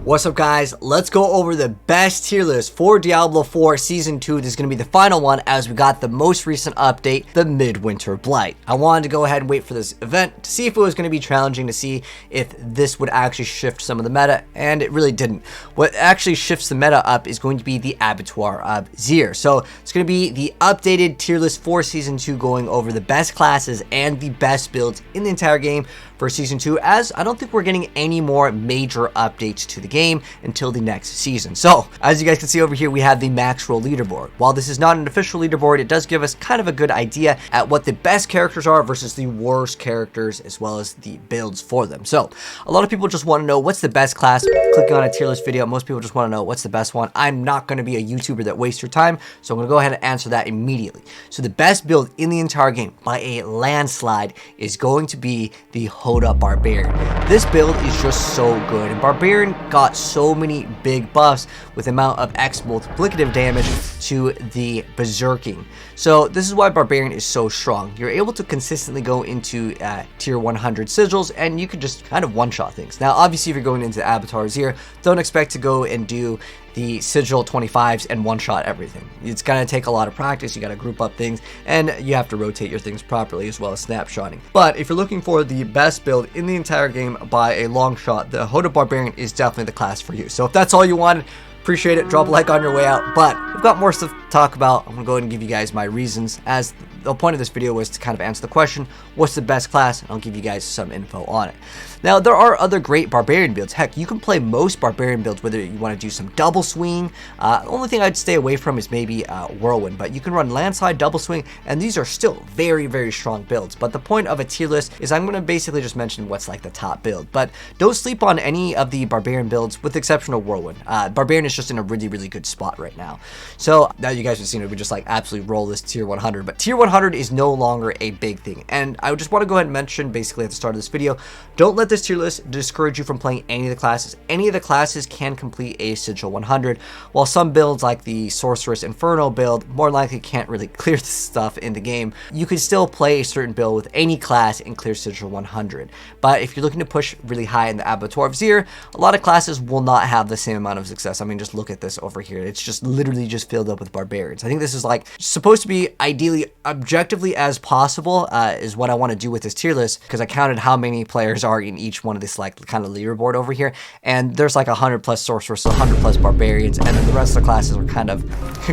What's up, guys? Let's go over the best tier list for Diablo 4 Season 2. This is going to be the final one as we got the most recent update, the Midwinter Blight. I wanted to go ahead and wait for this event to see if it was going to be challenging, to see if this would actually shift some of the meta, and it really didn't. What actually shifts the meta up is going to be the Abattoir of Zir. So it's going to be the updated tier list for Season 2, going over the best classes and the best builds in the entire game for Season 2, as I don't think we're getting any more major updates to the game until the next season. So, as you guys can see over here, we have the max roll leaderboard. While this is not an official leaderboard, it does give us kind of a good idea at what the best characters are versus the worst characters, as well as the builds for them. So, a lot of people just want to know what's the best class. Clicking on a tier list video, most people just want to know what's the best one. I'm not going to be a YouTuber that wastes your time, so I'm going to go ahead and answer that immediately. So, the best build in the entire game, by a landslide, is going to be the Barbarian. This build is just so good, and Barbarian got so many big buffs with the amount of X multiplicative damage to the berserking. So this is why Barbarian is so strong. You're able to consistently go into tier 100 sigils, and you can just kind of one-shot things. Now, obviously, if you're going into the Abattoir of Zir, don't expect to go and do the sigil 25s and one-shot everything. It's gonna take a lot of practice. You gotta group up things, and you have to rotate your things properly, as well as snapshotting. But if you're looking for the best build in the entire game by a long shot, the Barbarian is definitely the class for you. So if that's all you wanted, appreciate it. Drop a like on your way out. But we've got more stuff to talk about. I'm gonna go ahead and give you guys my reasons, as the point of this video was to kind of answer the question, what's the best class? And I'll give you guys some info on it. Now, there are other great Barbarian builds. Heck, you can play most Barbarian builds, whether you want to do some double swing. The only thing I'd stay away from is maybe Whirlwind, but you can run landslide, double swing, and these are still very, very strong builds. But the point of a tier list is I'm going to basically just mention what's like the top build. But don't sleep on any of the Barbarian builds, with the exception of Whirlwind. Barbarian is just in a really, really good spot right now. So now you guys have seen it, we just like absolutely roll this tier 100. But tier 100 is no longer a big thing. And I just want to go ahead and mention basically at the start of this video, don't let this tier list discourage you from playing any of the classes. Any of the classes can complete a Sigil 100, while some builds like the Sorceress Inferno build more likely can't really clear this stuff in the game. You can still play a certain build with any class and clear Sigil 100. But if you're looking to push really high in the Abattoir of Zir, a lot of classes will not have the same amount of success. I mean, just look at this over here. It's just literally just filled up with Barbarians. I think this is like supposed to be ideally objectively as possible, is what I want to do with this tier list, because I counted how many players are in each one of this like kind of leaderboard over here, and there's like 100 plus Sorcerers, so 100 plus Barbarians, and then the rest of the classes are kind of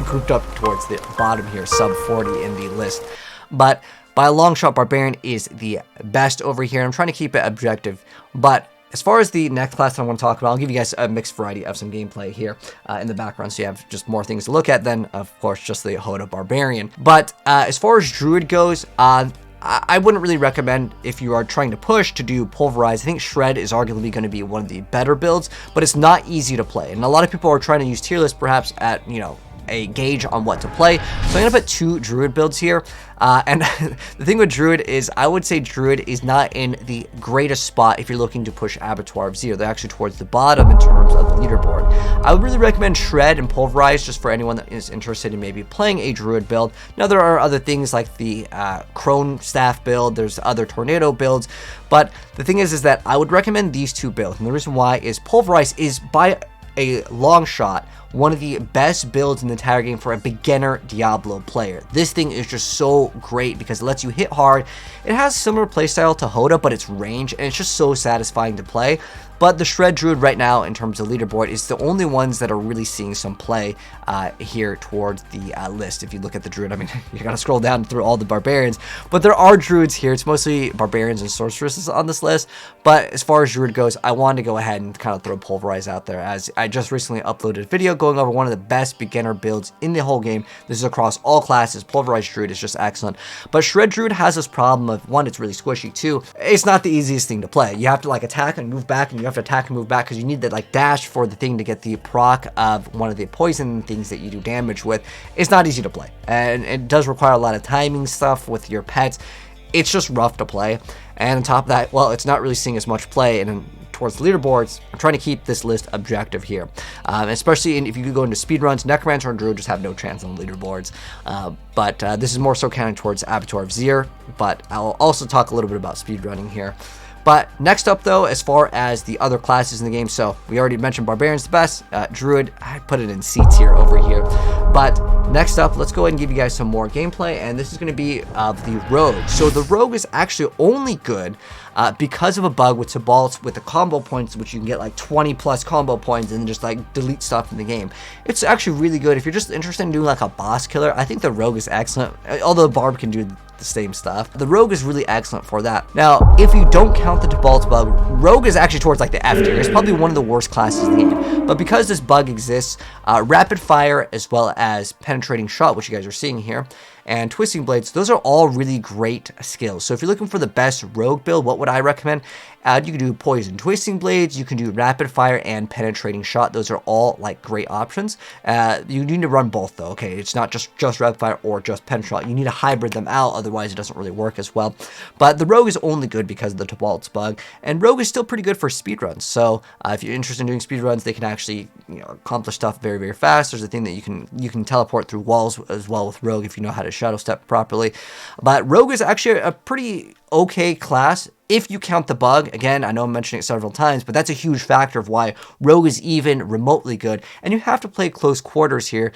grouped up towards the bottom here, sub 40 in the list. But by a long shot, Barbarian is the best over here. I'm trying to keep it objective, but as far as the next class that I want to talk about, I'll give you guys a mixed variety of some gameplay here in the background, so you have just more things to look at than, of course, just the Barbarian. But as far as Druid goes, I wouldn't really recommend, if you are trying to push, to do Pulverize. I think Shred is arguably going to be one of the better builds, but it's not easy to play. And a lot of people are trying to use tier lists perhaps at, you know, a gauge on what to play. So I'm going to put 2 Druid builds here. And the thing with Druid is, I would say Druid is not in the greatest spot if you're looking to push Abattoir of Zir. They're actually towards the bottom in terms of the leaderboard. I would really recommend Shred and Pulverize just for anyone that is interested in maybe playing a Druid build. Now, there are other things like the Crone Staff build. There's other Tornado builds. But the thing is that I would recommend these 2 builds. And the reason why is Pulverize is, by a long shot, one of the best builds in the entire game for a beginner Diablo player. This thing is just so great because it lets you hit hard. It has similar playstyle to Hoda, but it's range, and it's just so satisfying to play. But the Shred Druid right now, in terms of leaderboard, is the only ones that are really seeing some play here towards the list. If you look at the Druid, I mean, you gotta scroll down through all the Barbarians, but there are Druids here. It's mostly Barbarians and Sorceresses on this list. But as far as Druid goes, I wanted to go ahead and kind of throw Pulverize out there, as I just recently uploaded a video going over one of the best beginner builds in the whole game. This is across all classes. Pulverized Druid is just excellent. But Shred Druid has this problem of, 1, it's really squishy. 2, it's not the easiest thing to play. You have to like attack and move back, and you have to attack and move back because you need that like dash for the thing to get the proc of one of the poison things that you do damage with. It's not easy to play, and it does require a lot of timing stuff with your pets. It's just rough to play, and on top of that, well, it's not really seeing as much play, and towards the leaderboards, I'm trying to keep this list objective here, especially if you go into speedruns. Necromancer and Druid just have no chance on the leaderboards, but this is more so counting towards Abattoir of Zir, but I'll also talk a little bit about speedrunning here. But next up though, as far as the other classes in the game, so we already mentioned Barbarian's the best, Druid, I put it in C tier over here. But next up, let's go ahead and give you guys some more gameplay, and this is going to be the Rogue. So the Rogue is actually only good because of a bug with Sebalts with the combo points, which you can get like 20 plus combo points and then just like delete stuff in the game. It's actually really good if you're just interested in doing like a boss killer. I think the Rogue is excellent, although Barb can do the same stuff. The Rogue is really excellent for that. Now, if you don't count the Sebalts bug, Rogue is actually towards like the F tier. It's probably one of the worst classes in the game. But because this bug exists, Rapid Fire as well as Penetrating Shot, which you guys are seeing here, and Twisting Blades, those are all really great skills. So if you're looking for the best Rogue build, what would I recommend? You can do Poison Twisting Blades, you can do Rapid Fire and Penetrating Shot. Those are all like great options. You need to run both though, okay? It's not just Rapid Fire or just Pen Shot. You need to hybrid them out, otherwise it doesn't really work as well. But the Rogue is only good because of the Sebalts bug, and Rogue is still pretty good for speedruns. So if you're interested in doing speedruns, they can actually accomplish stuff very, very fast. There's a thing that you can teleport through walls as well with Rogue if you know how to shadow step properly. But Rogue is actually a pretty okay class if you count the bug. Again, I know I'm mentioning it several times, but that's a huge factor of why Rogue is even remotely good. And you have to play close quarters here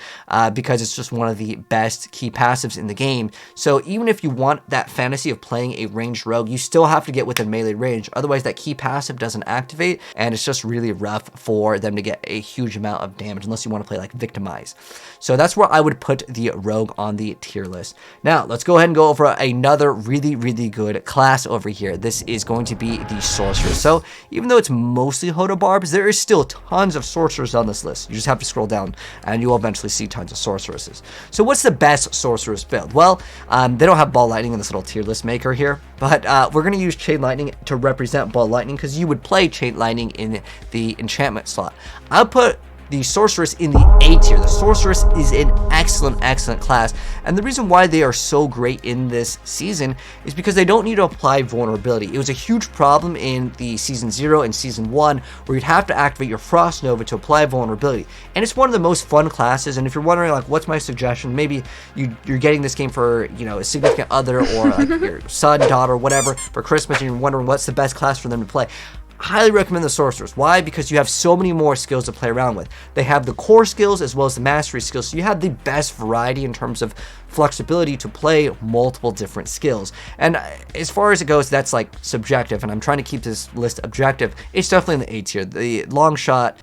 because it's just one of the best key passives in the game. So even if you want that fantasy of playing a ranged Rogue, you still have to get within melee range. Otherwise, that key passive doesn't activate, and it's just really rough for them to get a huge amount of damage unless you want to play like Victimize. So that's where I would put the Rogue on the tier list. Now, let's go ahead and go over another really, really good class over here. This is going to be the Sorceress. So even though it's mostly Hoda Barbs, there is still tons of Sorcerers on this list. You just have to scroll down and you will eventually see tons of Sorceresses. So what's the best Sorceress build? Well, they don't have Ball Lightning in this little tier list maker here, but we're going to use Chain Lightning to represent Ball Lightning because you would play Chain Lightning in the enchantment slot. I'll put the Sorceress in the A tier. The Sorceress is an excellent, excellent class, and the reason why they are so great in this season is because they don't need to apply vulnerability. It was a huge problem in the Season 0 and Season 1 where you'd have to activate your Frost Nova to apply vulnerability, and it's one of the most fun classes. And if you're wondering like what's my suggestion, maybe you're getting this game for a significant other or like your son, daughter, whatever for Christmas, and you're wondering what's the best class for them to play, highly recommend the Sorcerers. Why? Because you have so many more skills to play around with. They have the core skills as well as the mastery skills, so you have the best variety in terms of flexibility to play multiple different skills. And as far as it goes, that's like subjective, and I'm trying to keep this list objective. It's definitely in the A tier. The long shot,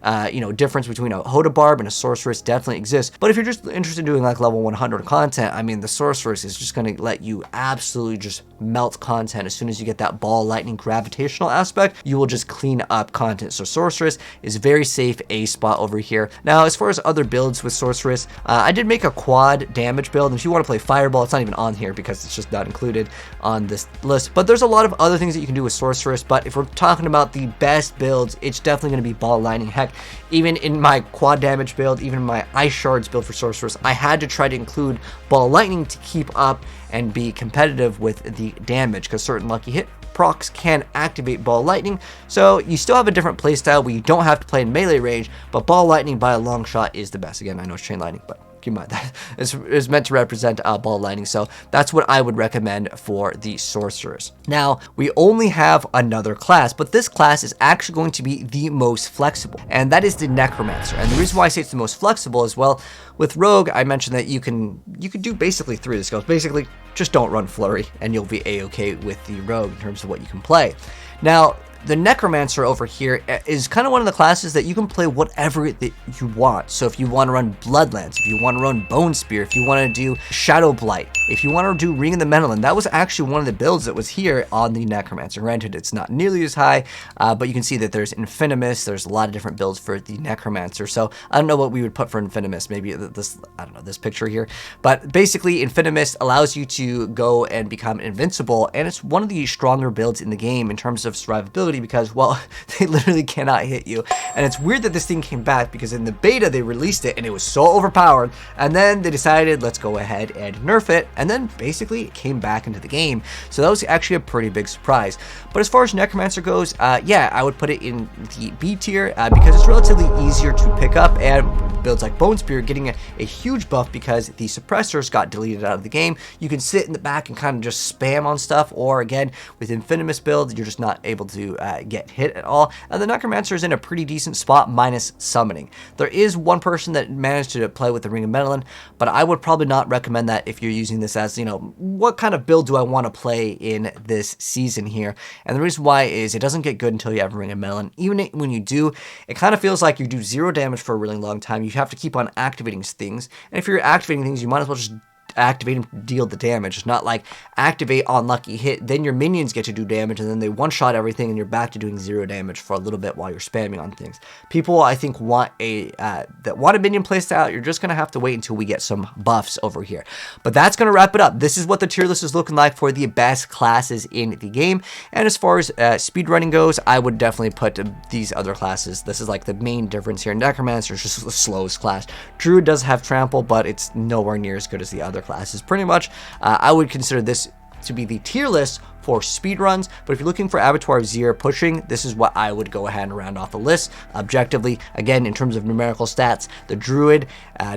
difference between a Hoda Barb and a Sorceress definitely exists. But if you're just interested in doing like level 100 content, I mean, the Sorceress is just going to let you absolutely just melt content. As soon as you get that Ball Lightning gravitational aspect, you will just clean up content. So Sorceress is very safe A spot over here. Now, as far as other builds with Sorceress, I did make a quad damage build, and if you want to play Fireball, it's not even on here because it's just not included on this list. But there's a lot of other things that you can do with Sorceress, but if we're talking about the best builds, it's definitely going to be Ball Lightning. Heck, even in my quad damage build, even in my Ice Shards build for Sorceress, I had to try to include Ball Lightning to keep up and be competitive with the damage, because certain lucky hit procs can activate Ball Lightning. So you still have a different playstyle where you don't have to play in melee range, but Ball Lightning by a long shot is the best. Again, I know it's Chain Lightning, but keep in mind that it's meant to represent Ball Lightning, so that's what I would recommend for the Sorcerers. Now, we only have another class, but this class is actually going to be the most flexible, and that is the Necromancer. And the reason why I say it's the most flexible is, well, with Rogue, I mentioned that you can do basically 3 of the skills. Basically, just don't run Flurry, and you'll be A-okay with the Rogue in terms of what you can play. Now, the Necromancer over here is kind of one of the classes that you can play whatever that you want. So if you want to run Bloodlance, if you want to run Bone Spear, if you want to do Shadow Blight, if you want to do Ring of the Mentalin, that was actually one of the builds that was here on the Necromancer. Granted, it's not nearly as high, but you can see that there's Infinimus. There's a lot of different builds for the Necromancer. So I don't know what we would put for Infinimus. Maybe this, I don't know, this picture here. But basically, Infinimus allows you to go and become invincible, and it's one of the stronger builds in the game in terms of survivability, because, well, they literally cannot hit you. And it's weird that this thing came back because in the beta they released it and it was so overpowered, and then they decided let's go ahead and nerf it, and then basically it came back into the game. So that was actually a pretty big surprise. But as far as Necromancer goes, yeah, I would put it in the B tier because it's relatively easier to pick up, and builds like Bone Spear getting a huge buff because the suppressors got deleted out of the game. You can sit in the back and kind of just spam on stuff, or again with Infinimus build you're just not able to get hit at all. And the Necromancer is in a pretty decent spot minus summoning. There is one person that managed to play with the Ring of Medellin, but I would probably not recommend that if you're using this as, you know, what kind of build do I want to play in this season here. And the reason why is it doesn't get good until you have a Ring of Medellin. Even when you do, it kind of feels like you do 0 damage for a really long time. You have to keep on activating things, and if you're activating things, you might as well just activate and deal the damage. It's not like activate on lucky hit, then your minions get to do damage, and then they one-shot everything, and you're back to doing 0 damage for a little bit while you're spamming on things. People, I think, want a minion playstyle. You're just gonna have to wait until we get some buffs over here. But that's gonna wrap it up. This is what the tier list is looking like for the best classes in the game. And as far as speedrunning goes, I would definitely put these other classes. This is like the main difference here. Necromancer is just the slowest class. Druid does have trample, but it's nowhere near as good as the other classes. Pretty much, I would consider this to be the tier list for speedruns, but if you're looking for Abattoir of Zir pushing, this is what I would go ahead and round off the list. Objectively, again, in terms of numerical stats, the Druid,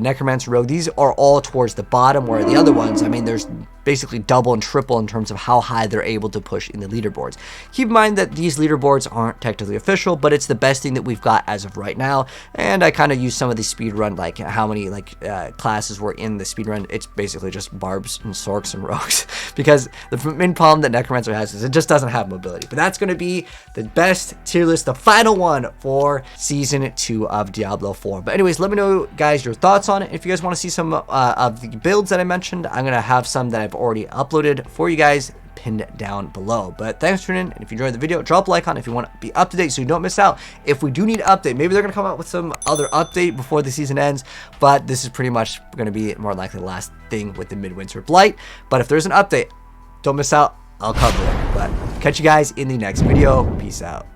Necromancer, Rogue, these are all towards the bottom, where the other ones, I mean, there's basically double and triple in terms of how high they're able to push in the leaderboards. Keep in mind that these leaderboards aren't technically official, but it's the best thing that we've got as of right now, and I kind of use some of the speedrun, like how many classes were in the speedrun. It's basically just Barbs and Sorcs and Rogues, because the main problem that Necromancer has is it just doesn't have mobility. But that's going to be the best tier list, the final one for Season 2 of Diablo 4. But anyways, let me know, guys, your thoughts on it. If you guys want to see some of the builds that I mentioned, I'm going to have some that I've already uploaded for you guys pinned down below. But thanks for tuning in, and if you enjoyed the video, drop a like on it if you want to be up to date so you don't miss out. If we do need an update, maybe they're going to come out with some other update before the season ends, but this is pretty much going to be more likely the last thing with the Midwinter Blight. But if there's an update, don't miss out. I'll cover it. But catch you guys in the next video. Peace out.